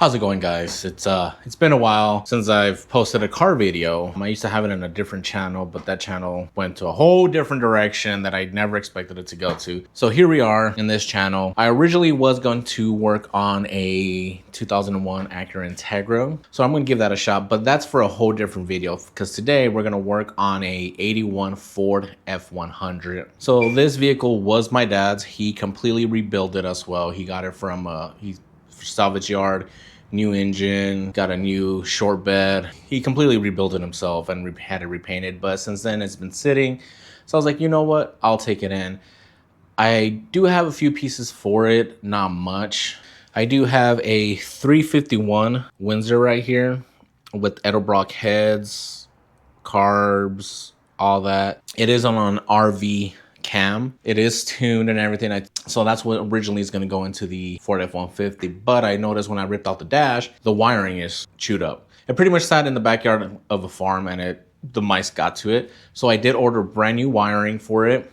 How's it going, guys? It's been a while since I've posted a car video. I used to have it in a different channel, but that channel went to a whole different direction that I never expected it to go to. So here we are in this channel. I originally was going to work on a 2001 Acura Integra, so I'm going to give that a shot, but that's for a whole different video because today we're going to work on a 81 Ford F100. So this vehicle was my dad's. He completely rebuilt it as well. He got it from salvage yard, new engine, got a new short bed. He completely rebuilt it himself and had it repainted, but since then it's been sitting. So I was like, you know what, I'll take it in. I do have a few pieces for it, not much. I do have a 351 Windsor right here with Edelbrock heads, carbs, all that. It is on an RV cam. It is tuned and everything. So that's what originally is going to go into the Ford F-150. But I noticed when I ripped out the dash, the wiring is chewed up. It pretty much sat in the backyard of a farm and the mice got to it. So I did order brand new wiring for it.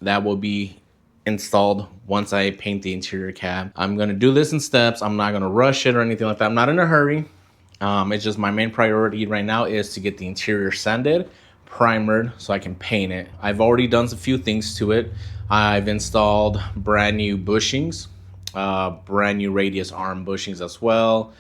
That will be installed once I paint the interior cab. I'm going to do this in steps. I'm not going to rush it or anything like that. I'm not in a hurry. It's just my main priority right now is to get the interior sanded, primered, so I can paint it. I've already done a few things to it. I've installed brand new bushings, brand new radius arm bushings as well,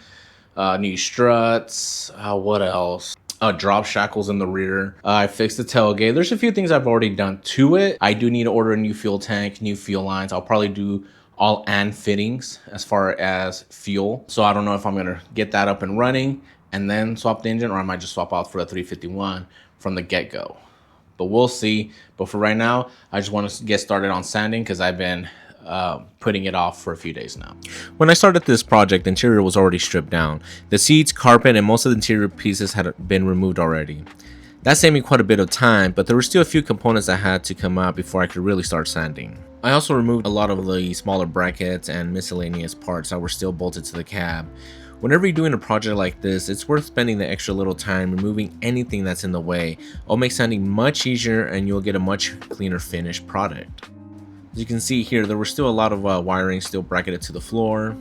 new struts, what else? Drop shackles in the rear. I fixed the tailgate. There's a few things I've already done to it. I do need to order a new fuel tank, new fuel lines. I'll probably do all and fittings as far as fuel. So I don't know if I'm gonna get that up and running and then swap the engine, or I might just swap out for the 351 from the get-go. But we'll see. But for right now, I just want to get started on sanding because I've been putting it off for a few days now. When I started this project, the interior was already stripped down. The seats, carpet, and most of the interior pieces had been removed already. That saved me quite a bit of time, but there were still a few components that had to come out before I could really start sanding. I also removed a lot of the smaller brackets and miscellaneous parts that were still bolted to the cab. Whenever you're doing a project like this, it's worth spending the extra little time removing anything that's in the way. It'll make sanding much easier and you'll get a much cleaner finished product. As you can see here, there was still a lot of wiring still bracketed to the floor.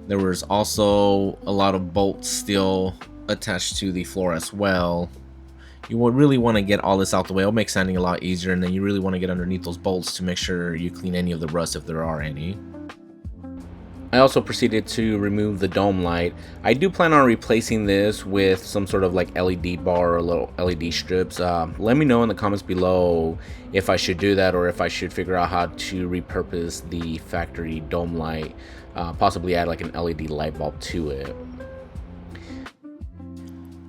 There was also a lot of bolts still attached to the floor as well. You would really want to get all this out the way. It'll make sanding a lot easier, and then you really want to get underneath those bolts to make sure you clean any of the rust if there are any. I also proceeded to remove the dome light. I do plan on replacing this with some sort of like LED bar or little LED strips. Let me know in the comments below if I should do that or if I should figure out how to repurpose the factory dome light, possibly add like an LED light bulb to it.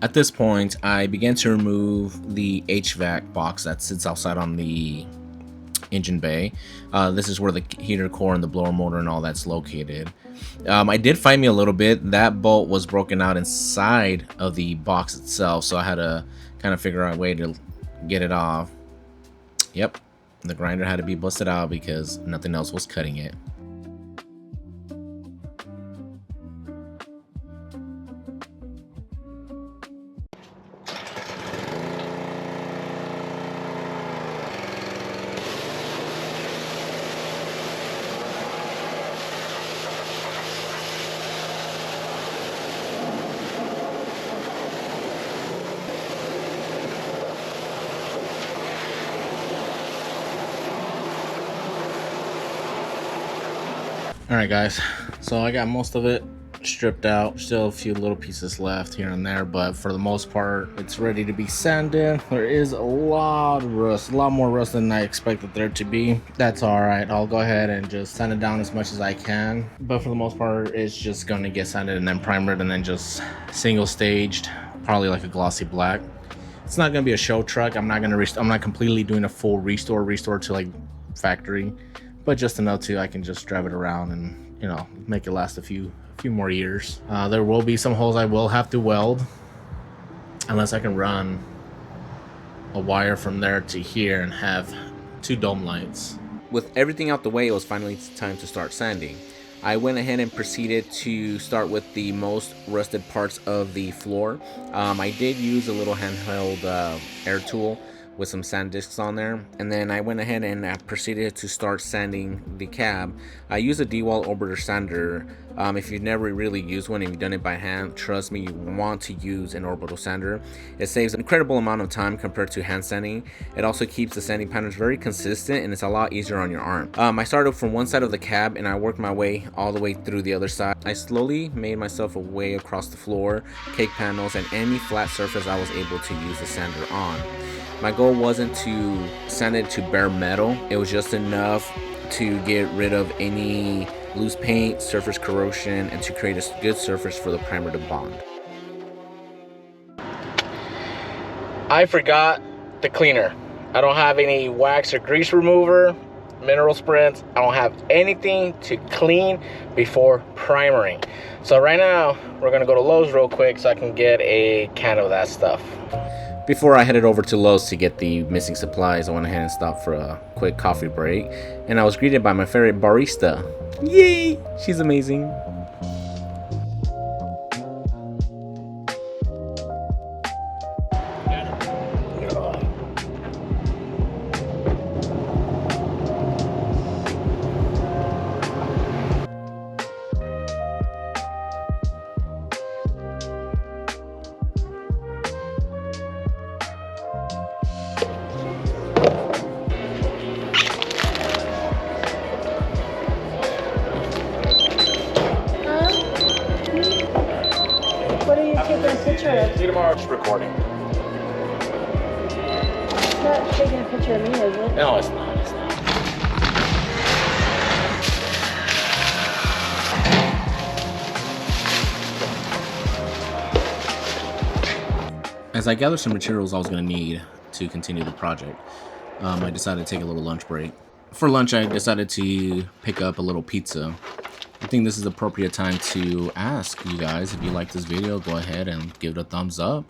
At this point, I began to remove the HVAC box that sits outside on the engine bay. This is where the heater core and the blower motor and all that's located. I did fight me a little bit. That bolt was broken out inside of the box itself, so I had to kind of figure out a way to get it off. Yep, the grinder had to be busted out because nothing else was cutting it. Alright guys, so I got most of it stripped out. Still a few little pieces left here and there, but for the most part it's ready to be sanded. There is a lot of rust, a lot more rust than I expected there to be. That's alright, I'll go ahead and just sand it down as much as I can, but for the most part it's just going to get sanded and then primered and then just single staged, probably like a glossy black. It's not going to be a show truck. I'm not completely doing a full restore to like factory, but just enough to I can just drive it around and, you know, make it last a few more years. There will be some holes I will have to weld unless I can run a wire from there to here and have two dome lights. With everything out the way, it was finally time to start sanding. I went ahead and proceeded to start with the most rusted parts of the floor. I did use a little handheld air tool, with some sand discs on there. And then I went ahead and proceeded to start sanding the cab. I used a D-Wall orbiter sander. If you've never really used one and you've done it by hand, trust me, you want to use an orbital sander. It saves an incredible amount of time compared to hand sanding. It also keeps the sanding patterns very consistent, and it's a lot easier on your arm. I started from one side of the cab and I worked my way all the way through the other side. I slowly made myself a way across the floor, cake panels, and any flat surface I was able to use the sander on. My goal wasn't to sand it to bare metal. It was just enough to get rid of any loose paint, surface corrosion, and to create a good surface for the primer to bond. I forgot the cleaner. I don't have any wax or grease remover, mineral sprints. I don't have anything to clean before primering. So right now, we're gonna go to Lowe's real quick so I can get a can of that stuff. Before I headed over to Lowe's to get the missing supplies, I went ahead and stopped for a quick coffee break, and I was greeted by my favorite barista. Yay! She's amazing. See you tomorrow. Just recording. It's not taking a picture of me, is it? No, it's not. It's not. As I gathered some materials I was going to need to continue the project, I decided to take a little lunch break. For lunch, I decided to pick up a little pizza. I think this is the appropriate time to ask you guys, if you like this video, go ahead and give it a thumbs up.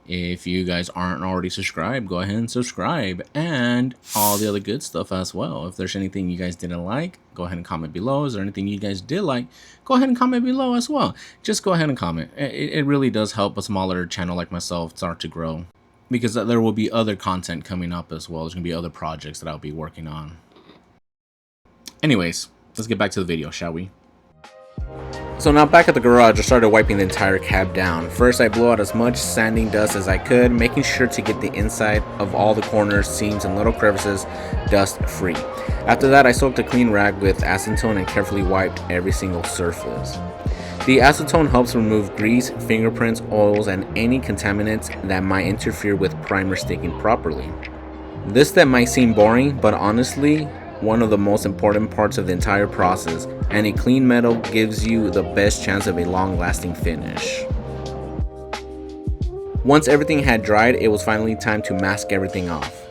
If you guys aren't already subscribed, go ahead and subscribe, and all the other good stuff as well. If there's anything you guys didn't like, go ahead and comment below. Is there anything you guys did like? Go ahead and comment below as well. Just go ahead and comment. It really does help a smaller channel like myself start to grow, because there will be other content coming up as well. There's gonna be other projects that I'll be working on. Anyways, let's get back to the video, shall we? So now back at the garage, I started wiping the entire cab down. First, I blew out as much sanding dust as I could, making sure to get the inside of all the corners, seams, and little crevices dust free. After that, I soaked a clean rag with acetone and carefully wiped every single surface. The acetone helps remove grease, fingerprints, oils, and any contaminants that might interfere with primer sticking properly. This step might seem boring, but honestly, one of the most important parts of the entire process, and a clean metal gives you the best chance of a long-lasting finish. Once everything had dried, it was finally time to mask everything off.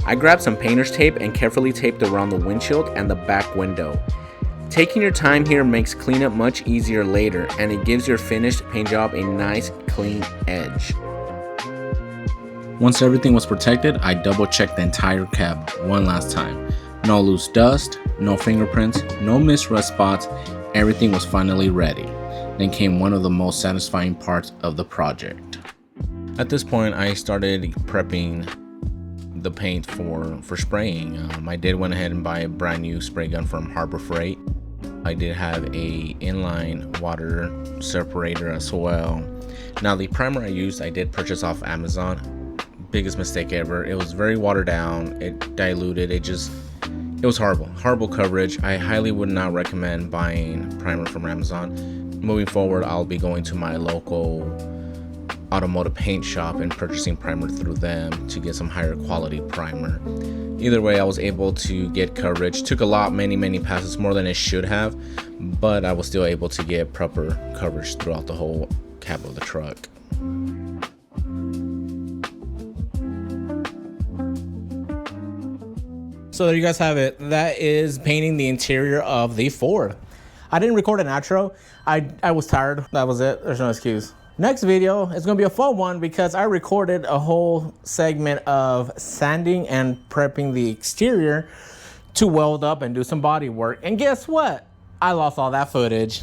I grabbed some painter's tape and carefully taped around the windshield and the back window. Taking your time here makes cleanup much easier later, and it gives your finished paint job a nice clean edge. Once everything was protected, I double-checked the entire cab one last time. No loose dust, no fingerprints, no missed rust spots. Everything was finally ready. Then came one of the most satisfying parts of the project. At this point, I started prepping the paint for spraying. I did went ahead and buy a brand new spray gun from Harbor Freight. I did have a inline water separator as well. Now the primer I used, I did purchase off Amazon. Biggest mistake ever. It was very watered down. It diluted. It was horrible coverage. I highly would not recommend buying primer from Amazon. Moving forward, I'll be going to my local automotive paint shop and purchasing primer through them to get some higher quality primer. Either way, I was able to get coverage. Took a lot, many passes, more than it should have, but I was still able to get proper coverage throughout the whole cab of the truck. So there you guys have it. That is painting the interior of the Ford. I didn't record an outro. I was tired. That was it. There's no excuse. Next video is going to be a fun one because I recorded a whole segment of sanding and prepping the exterior to weld up and do some body work. And guess what? I lost all that footage.